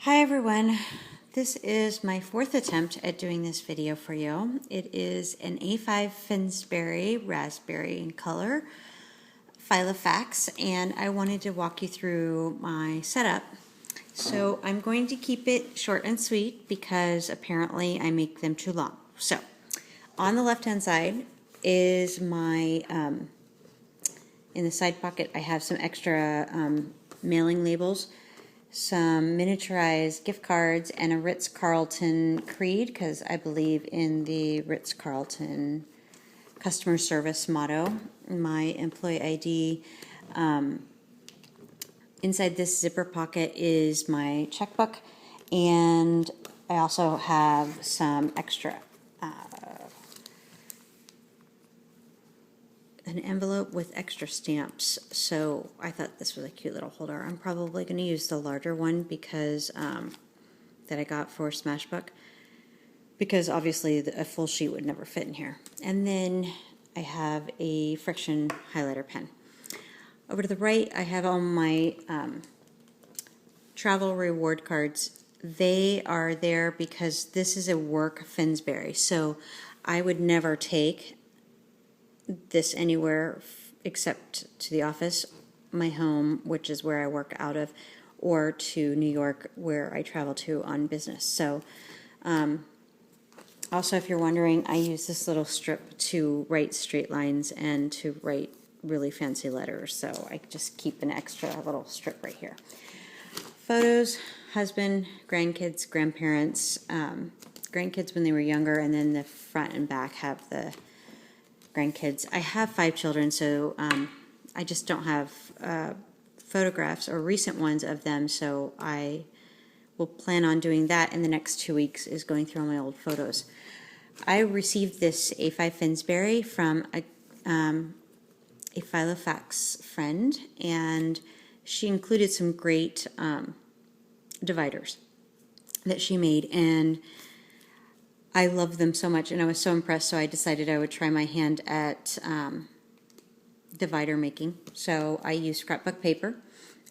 Hi everyone, this is my fourth attempt at doing this video for you. It is an A5 Finsbury raspberry in color Filofax, and I wanted to walk you through my setup. So I'm going to keep it short and sweet because apparently I make them too long. So on the left hand side is my, in the side pocket I have some extra mailing labels, some miniaturized gift cards, and a Ritz-Carlton creed, because I believe in the Ritz-Carlton customer service motto. My employee ID. Inside this zipper pocket is my checkbook, and I also have some extra an envelope with extra stamps, so I thought this was a cute little holder. I'm probably going to use the larger one because that I got for Smashbook, because obviously a full sheet would never fit in here. And then I have a friction highlighter pen. Over to the right, I have all my travel reward cards. They are there because this is a work Finsbury, so I would never take this anywhere except to the office, my home, which is where I work out of, or to New York, where I travel to on business. So also, if you're wondering, I use this little strip to write straight lines and to write really fancy letters, so I just keep an extra little strip right here. Photos: husband, grandkids, grandparents, grandkids when they were younger, and then the front and back have the grandkids. I have 5 children, so I just don't have photographs or recent ones of them, so I will plan on doing that in the next 2 weeks, is going through all my old photos. I received this A5 Finsbury from a Filofax friend, and she included some great dividers that she made, and I love them so much, and I was so impressed, so I decided I would try my hand at divider making. So I used scrapbook paper.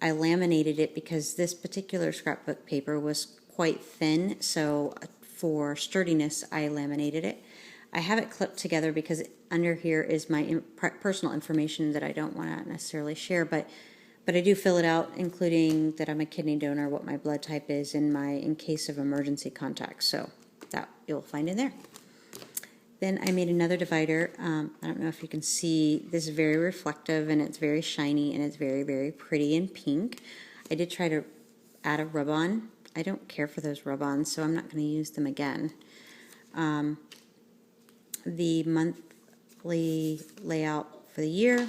I laminated it because this particular scrapbook paper was quite thin, so for sturdiness I laminated it. I have it clipped together because under here is my personal information that I don't want to necessarily share, but I do fill it out, including that I'm a kidney donor, what my blood type is, and my in case of emergency contacts. So that you'll find in there. Then I made another divider. I don't know if you can see, this is very reflective and it's very shiny and it's very, very pretty and pink. I did try to add a rub-on. I don't care for those rub-ons, so I'm not going to use them again. The monthly layout for the year.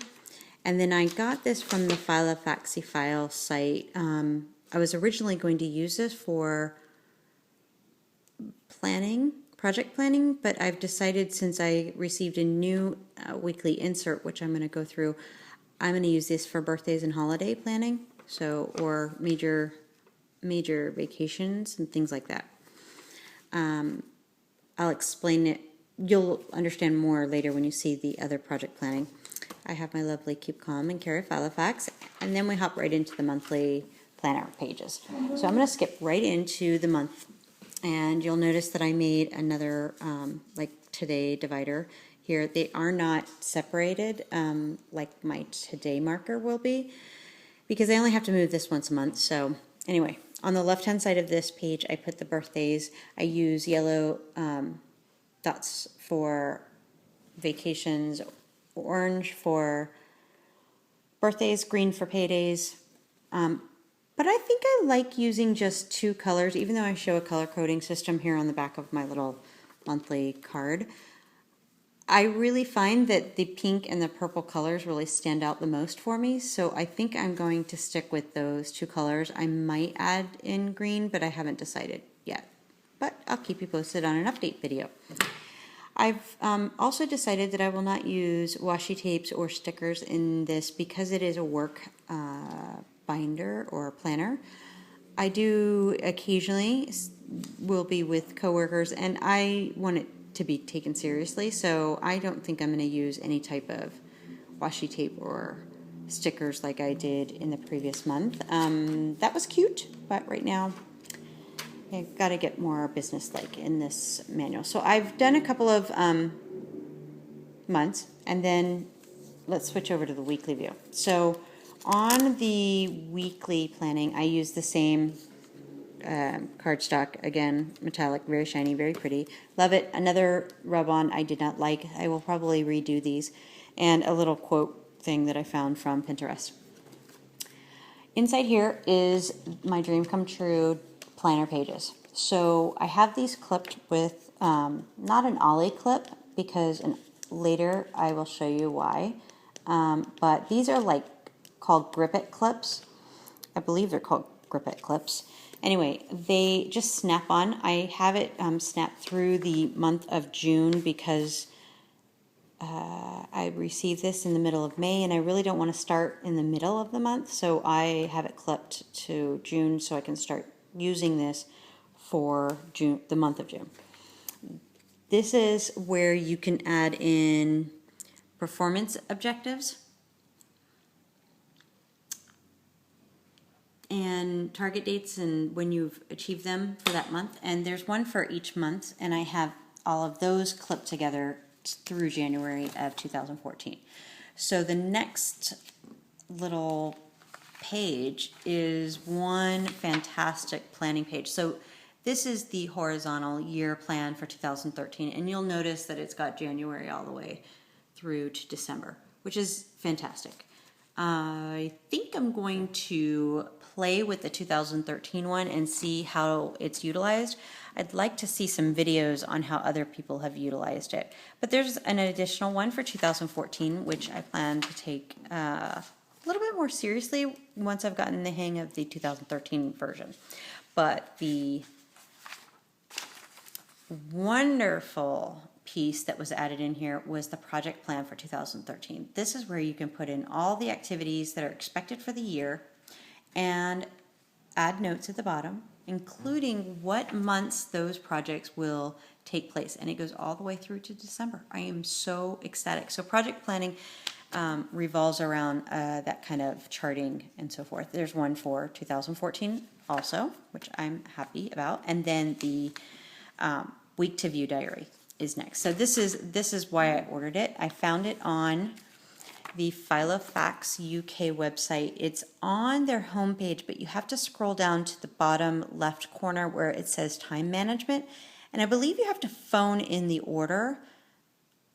And then I got this from the Filofaxifile site. I was originally going to use this for project planning, but I've decided, since I received a new weekly insert, which I'm going to go through, I'm going to use this for birthdays and holiday planning, so, or major vacations and things like that. I'll explain it. You'll understand more later when you see the other project planning. I have my lovely Keep Calm and Carry Filofax, and then we hop right into the monthly planner pages. So I'm going to skip right into the month. And you'll notice that I made another, like today divider here. They are not separated like my today marker will be, because I only have to move this once a month. So anyway, on the left hand side of this page, I put the birthdays. I use yellow dots for vacations, orange for birthdays, green for paydays. But I think I like using just 2 colors, even though I show a color coding system here on the back of my little monthly card. I really find that the pink and the purple colors really stand out the most for me, so I think I'm going to stick with those 2 colors. I might add in green, but I haven't decided yet. But I'll keep you posted on an update video. I've also decided that I will not use washi tapes or stickers in this because it is a work binder or planner. I do occasionally will be with coworkers, and I want it to be taken seriously, so I don't think I'm going to use any type of washi tape or stickers like I did in the previous month. That was cute, but right now I've got to get more business-like in this manual. So I've done a couple of months, and then let's switch over to the weekly view. So on the weekly planning, I use the same cardstock, again, metallic, very shiny, very pretty. Love it. Another rub-on I did not like. I will probably redo these. And a little quote thing that I found from Pinterest. Inside here is my dream come true planner pages. So I have these clipped with not an ollie clip, because later I will show you why. But these are like called grip it clips. I believe they're called grip it clips. Anyway, they just snap on. I have it snap through the month of June because I received this in the middle of May, and I really don't want to start in the middle of the month, so I have it clipped to June so I can start using this for June, the month of June. This is where you can add in performance objectives and target dates and when you've achieved them for that month. And there's one for each month, and I have all of those clipped together through January of 2014. So the next little page is one fantastic planning page. So this is the horizontal year plan for 2013, and you'll notice that it's got January all the way through to December, which is fantastic. I think I'm going to play with the 2013 one and see how it's utilized. I'd like to see some videos on how other people have utilized it. But there's an additional one for 2014, which I plan to take a little bit more seriously once I've gotten the hang of the 2013 version. But the wonderful piece that was added in here was the project plan for 2013. This is where you can put in all the activities that are expected for the year and add notes at the bottom, including what months those projects will take place. And it goes all the way through to December. I am so ecstatic. So project planning revolves around that kind of charting and so forth. There's one for 2014 also, which I'm happy about. And then the week to view diary is next. So this is why I ordered it. I found it on the Filofax UK website. It's on their homepage, but you have to scroll down to the bottom left corner where it says time management. And I believe you have to phone in the order.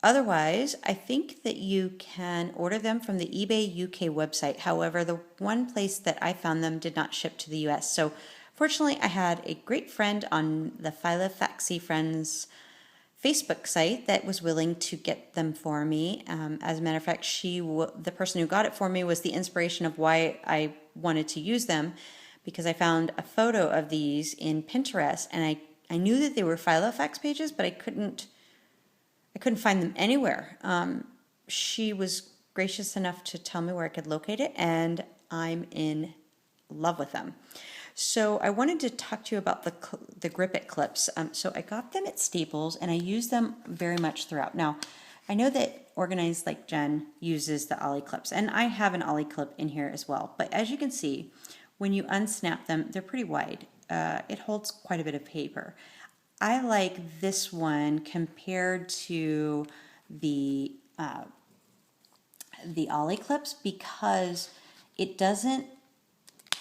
Otherwise, I think that you can order them from the eBay UK website. However, the one place that I found them did not ship to the US. So fortunately, I had a great friend on the Filofaxy Friends Facebook site that was willing to get them for me. As a matter of fact, the person who got it for me was the inspiration of why I wanted to use them, because I found a photo of these in Pinterest, and I knew that they were Filofax pages, but I couldn't find them anywhere. She was gracious enough to tell me where I could locate it, and I'm in love with them. So I wanted to talk to you about the grip it clips. So I got them at Staples, and I use them very much throughout. Now, I know that Organized Like Jen uses the ollie clips, and I have an ollie clip in here as well. But as you can see, when you unsnap them, they're pretty wide. It holds quite a bit of paper. I like this one compared to the ollie clips because it doesn't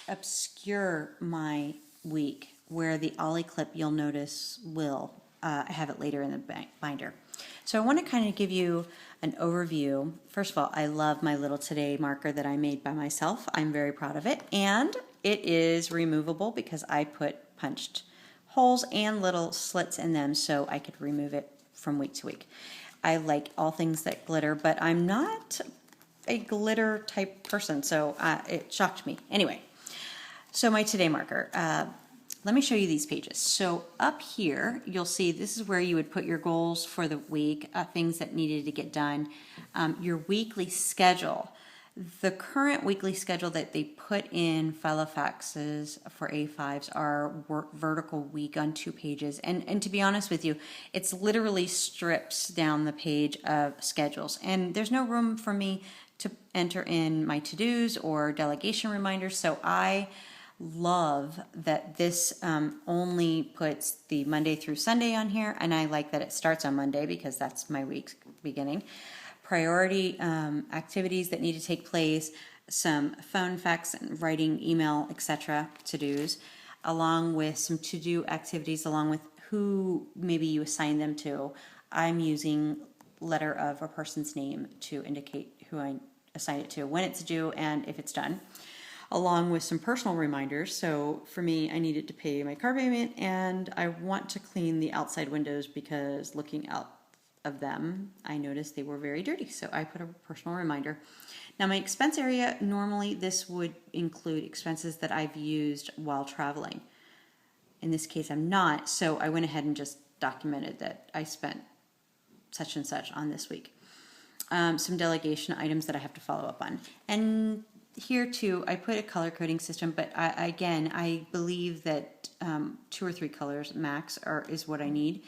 obscure my week, where the ollie clip, you'll notice, will. I have it later in the binder. So I want to kind of give you an overview. First of all, I love my little today marker that I made by myself. I'm very proud of it, and it is removable because I put punched holes and little slits in them so I could remove it from week to week. I like all things that glitter, but I'm not a glitter type person, so it shocked me. Anyway, so my today marker, let me show you these pages. So up here, you'll see this is where you would put your goals for the week, things that needed to get done, your weekly schedule. The current weekly schedule that they put in Filofaxes for A5s are vertical week on 2 pages. And to be honest with you, it's literally strips down the page of schedules. And there's no room for me to enter in my to-dos or delegation reminders, so I love that this only puts the Monday through Sunday on here, and I like that it starts on Monday because that's my week's beginning. Priority activities that need to take place, some phone, fax, and writing, email, etc. to-dos, along with some to-do activities, along with who maybe you assign them to. I'm using letter of a person's name to indicate who I assign it to, when it's due, and if it's done, along with some personal reminders. So for me, I needed to pay my car payment, and I want to clean the outside windows because looking out of them, I noticed they were very dirty. So I put a personal reminder. Now my expense area, normally this would include expenses that I've used while traveling. In this case, I'm not, so I went ahead and just documented that I spent such and such on this week. Some delegation items that I have to follow up on. And here too, I put a color coding system, but I believe that 2 or 3 colors max is what I need.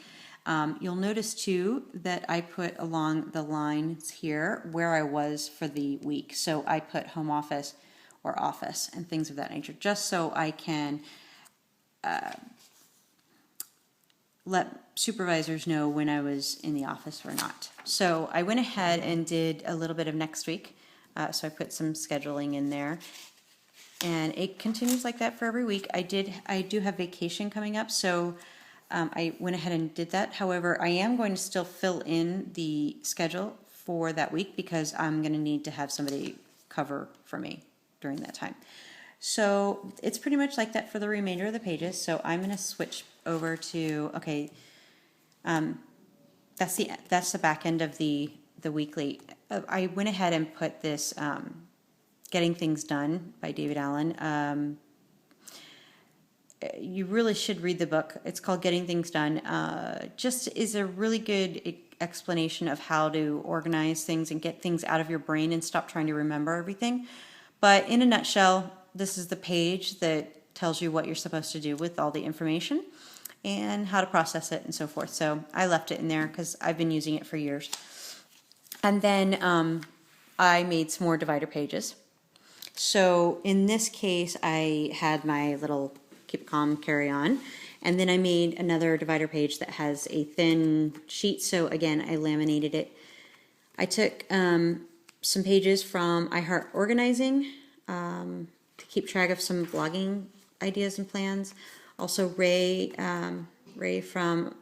You'll notice too that I put along the lines here where I was for the week. So I put home office or office and things of that nature, just so I can let supervisors know when I was in the office or not. So I went ahead and did a little bit of next week. So I put some scheduling in there, and it continues like that for every week. I do have vacation coming up, so I went ahead and did that. However, I am going to still fill in the schedule for that week because I'm going to need to have somebody cover for me during that time. So it's pretty much like that for the remainder of the pages. So I'm going to switch over to, okay, that's the back end of the weekly. I went ahead and put this Getting Things Done by David Allen. You really should read the book. It's called Getting Things Done. Just is a really good explanation of how to organize things and get things out of your brain and stop trying to remember everything. But in a nutshell, this is the page that tells you what you're supposed to do with all the information and how to process it and so forth. So I left it in there because I've been using it for years. And then I made some more divider pages. So in this case, I had my little keep calm, carry on. And then I made another divider page that has a thin sheet. So again, I laminated it. I took some pages from iHeart Organizing to keep track of some blogging ideas and plans. Also, Ray from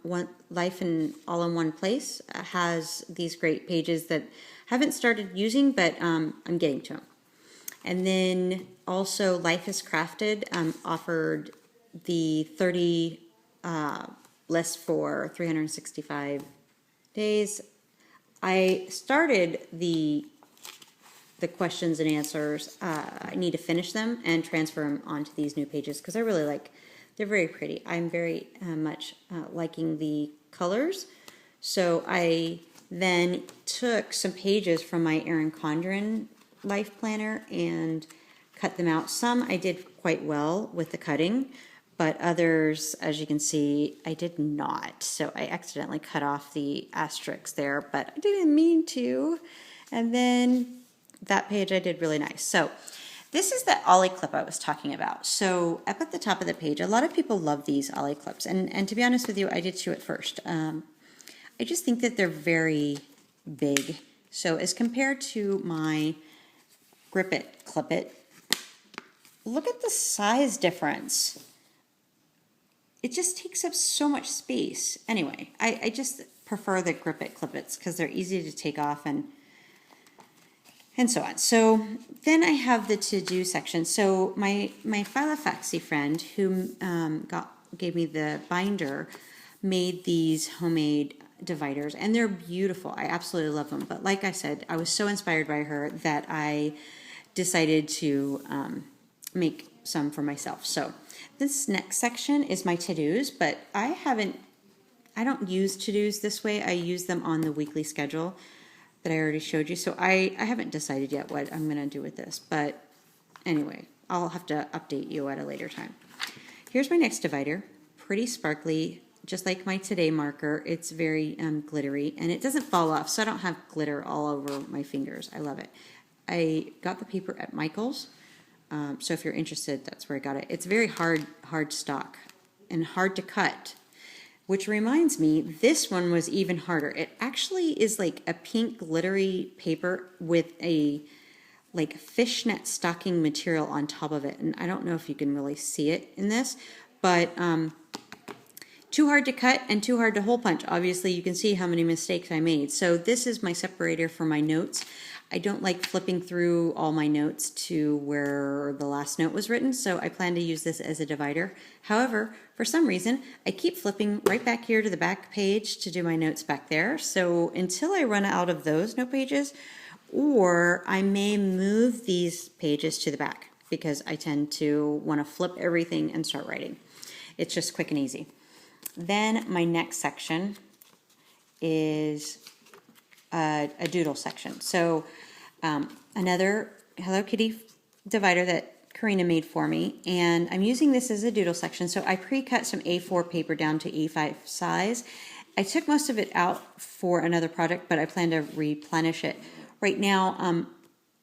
Life in All in One Place has these great pages that I haven't started using, but I'm getting to them. And then also Life is Crafted offered the 30 list for 365 days. I started the questions and answers. I need to finish them and transfer them onto these new pages because I really like. They're very pretty. I'm very much liking the colors. So I then took some pages from my Erin Condren Life Planner and cut them out. Some I did quite well with the cutting, but others, as you can see, I did not. So I accidentally cut off the asterisks there, but I didn't mean to. And then that page I did really nice. So this is the Ollie clip I was talking about. So up at the top of the page, a lot of people love these Ollie clips. And to be honest with you, I did too at first. I just think that they're very big. So as compared to my Grip It, Clip It, look at the size difference. It just takes up so much space. Anyway, I just prefer the Grip It, Clip It's because they're easy to take off and so on. So then I have the to-do section. So my Filofaxy friend who gave me the binder made these homemade dividers, and they're beautiful. I absolutely love them. But like I said, I was so inspired by her that I decided to make some for myself. So this next section is my to-dos, but I don't use to-dos this way. I use them on the weekly schedule that I already showed you. So I haven't decided yet what I'm going to do with this. But anyway, I'll have to update you at a later time. Here's my next divider. Pretty sparkly, just like my Today marker. It's very glittery, and it doesn't fall off, so I don't have glitter all over my fingers. I love it. I got the paper at Michael's. So if you're interested, that's where I got it. It's very hard stock and hard to cut, which reminds me, this one was even harder. It actually is like a pink glittery paper with a like fishnet stocking material on top of it. And I don't know if you can really see it in this, but too hard to cut and too hard to hole punch. Obviously, you can see how many mistakes I made. So this is my separator for my notes. I don't like flipping through all my notes to where the last note was written, so I plan to use this as a divider. However, for some reason, I keep flipping right back here to the back page to do my notes back there. So until I run out of those note pages, or I may move these pages to the back because I tend to want to flip everything and start writing. It's just quick and easy. Then my next section is a doodle section. So another Hello Kitty divider that Karina made for me, and I'm using this as a doodle section. So I pre-cut some A4 paper down to A5 size. I took most of it out for another project, but I plan to replenish it. Right now,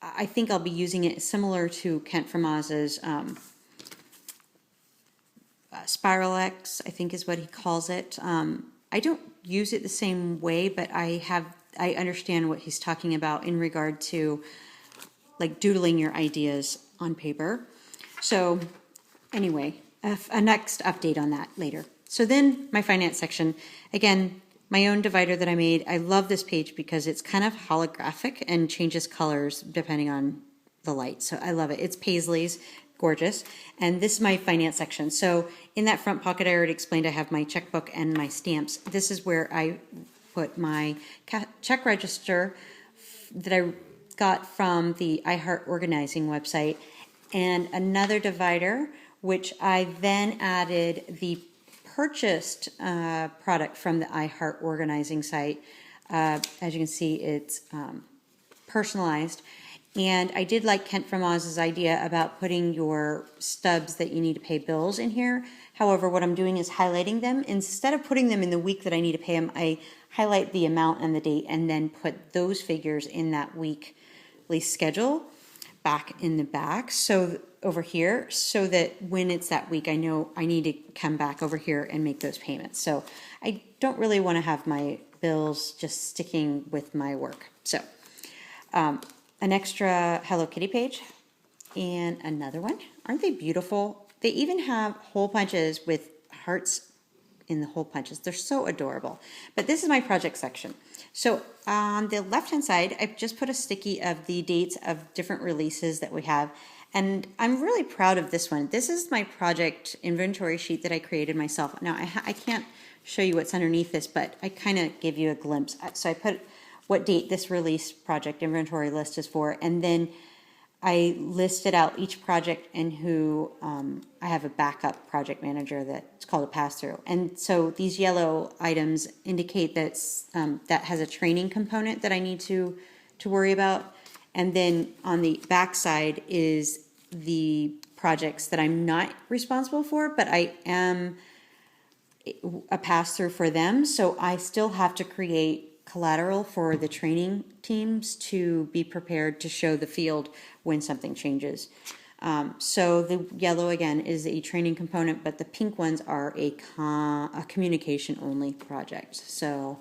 I think I'll be using it similar to Kent from Oz's Spiralex, I think is what he calls it. I don't use it the same way, but I understand what he's talking about in regard to like doodling your ideas on paper. So anyway, a next update on that later. So then my finance section, again, my own divider that I made. I love this page because it's kind of holographic and changes colors depending on the light. So I love it. It's Paisley's, gorgeous. And this is my finance section. So in that front pocket, I already explained I have my checkbook and my stamps. This is where I put my check register that I got from the iHeart Organizing website, and another divider, which I then added the purchased product from the iHeart Organizing site. As you can see, it's personalized. And I did like Kent from Oz's idea about putting your stubs that you need to pay bills in here. However, what I'm doing is highlighting them. Instead of putting them in the week that I need to pay them, I highlight the amount and the date and then put those figures in that weekly schedule back in the back. So over here, so that when it's that week, I know I need to come back over here and make those payments. So I don't really want to have my bills just sticking with my work. So an extra Hello Kitty page and another one. Aren't they beautiful? They even have hole punches with hearts in the hole punches. They're so adorable. But this is my project section. So on the left-hand side, I've just put a sticky of the dates of different releases that we have. And I'm really proud of this one. This is my project inventory sheet that I created myself. Now, I can't show you what's underneath this, but I kind of give you a glimpse. So I put what date this release project inventory list is for, and then I listed out each project and who I have a backup project manager that's called a pass-through. And so these yellow items indicate that that has a training component that I need to worry about. And then on the back side is the projects that I'm not responsible for, but I am a pass-through for them. So I still have to create collateral for the training teams to be prepared to show the field when something changes. So the yellow again is a training component, but the pink ones are a communication only project. So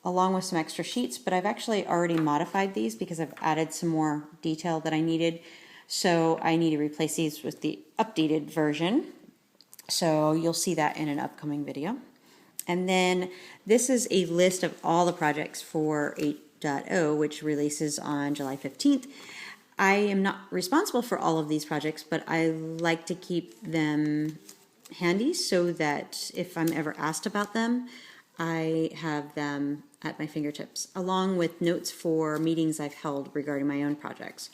along with some extra sheets, but I've actually already modified these because I've added some more detail that I needed. So I need to replace these with the updated version. So you'll see that in an upcoming video. And then this is a list of all the projects for 8.0, which releases on July 15th. I am not responsible for all of these projects, but I like to keep them handy so that if I'm ever asked about them, I have them at my fingertips, along with notes for meetings I've held regarding my own projects.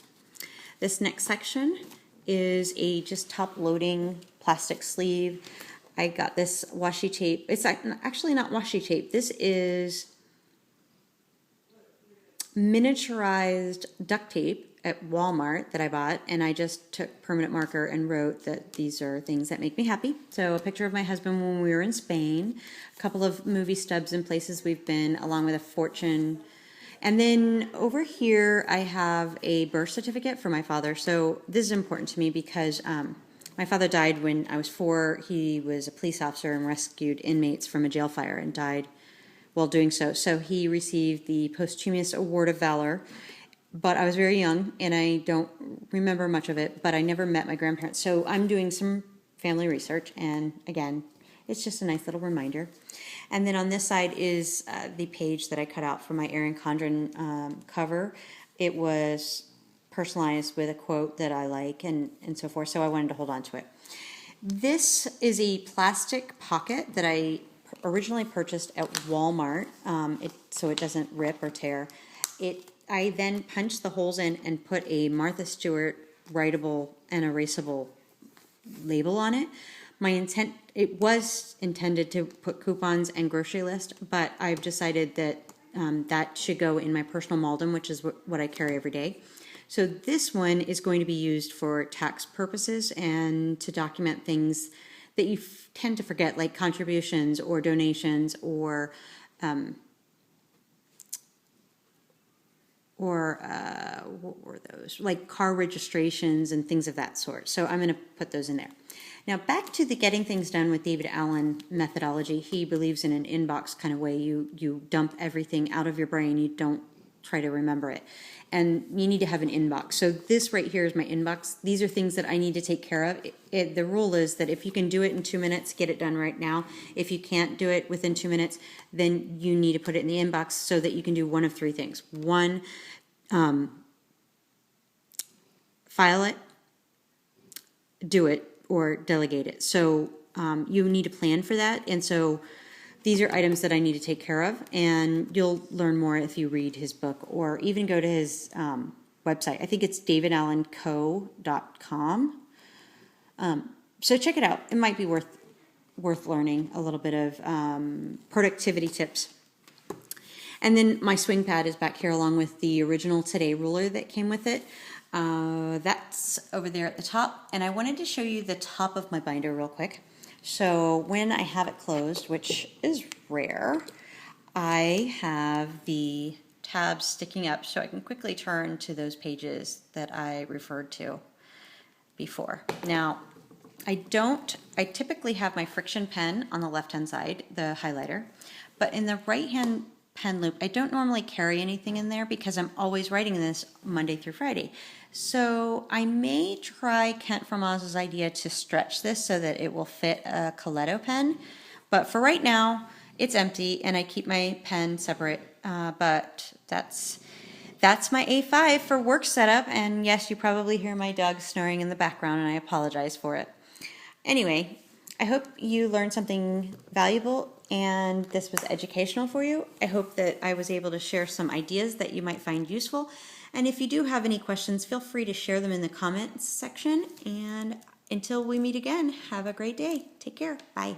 This next section is a just top-loading plastic sleeve. I got this washi tape. It's actually not washi tape. This is miniaturized duct tape at Walmart that I bought, and I just took permanent marker and wrote that these are things that make me happy. So a picture of my husband when we were in Spain, a couple of movie stubs in places we've been, along with a fortune. And then over here, I have a birth certificate for my father. So this is important to me because my father died when I was 4. He was a police officer and rescued inmates from a jail fire and died while doing so. So he received the posthumous Award of Valor. But I was very young, and I don't remember much of it, but I never met my grandparents. So I'm doing some family research, and again, it's just a nice little reminder. And then on this side is the page that I cut out for my Erin Condren cover. It was personalized with a quote that I like and so forth, so I wanted to hold on to it. This is a plastic pocket that I originally purchased at Walmart, so it doesn't rip or tear. I then punched the holes in and put a Martha Stewart writable and erasable label on it. It was intended to put coupons and grocery list, but I've decided that that should go in my personal Malden, which is what I carry every day. So this one is going to be used for tax purposes and to document things that you tend to forget, like contributions or donations or what were those? Like car registrations and things of that sort. So I'm going to put those in there. Now back to the getting things done with David Allen methodology. He believes in an inbox kind of way. You dump everything out of your brain. You don't try to remember it. And you need to have an inbox. So this right here is my inbox. These are things that I need to take care of. The rule is that if you can do it in 2 minutes, get it done right now. If you can't do it within 2 minutes, then you need to put it in the inbox so that you can do one of 3 things. One, file it, do it, or delegate it. So you need to plan for that. And so these are items that I need to take care of, and you'll learn more if you read his book or even go to his website. I think it's davidallenco.com. So check it out. It might be worth learning a little bit of productivity tips. And then my swing pad is back here along with the original Today ruler that came with it. That's over there at the top. And I wanted to show you the top of my binder real quick. So when I have it closed, which is rare, I have the tabs sticking up so I can quickly turn to those pages that I referred to before. Now, I typically have my friction pen on the left-hand side, the highlighter, but in the right-hand pen loop, I don't normally carry anything in there because I'm always writing this Monday through Friday. So I may try Kent from Oz's idea to stretch this so that it will fit a Coletto pen, but for right now, it's empty and I keep my pen separate, but that's my A5 for work setup, and yes, you probably hear my dog snoring in the background and I apologize for it. Anyway, I hope you learned something valuable and this was educational for you. I hope that I was able to share some ideas that you might find useful. And if you do have any questions, feel free to share them in the comments section. And until we meet again, have a great day. Take care. Bye.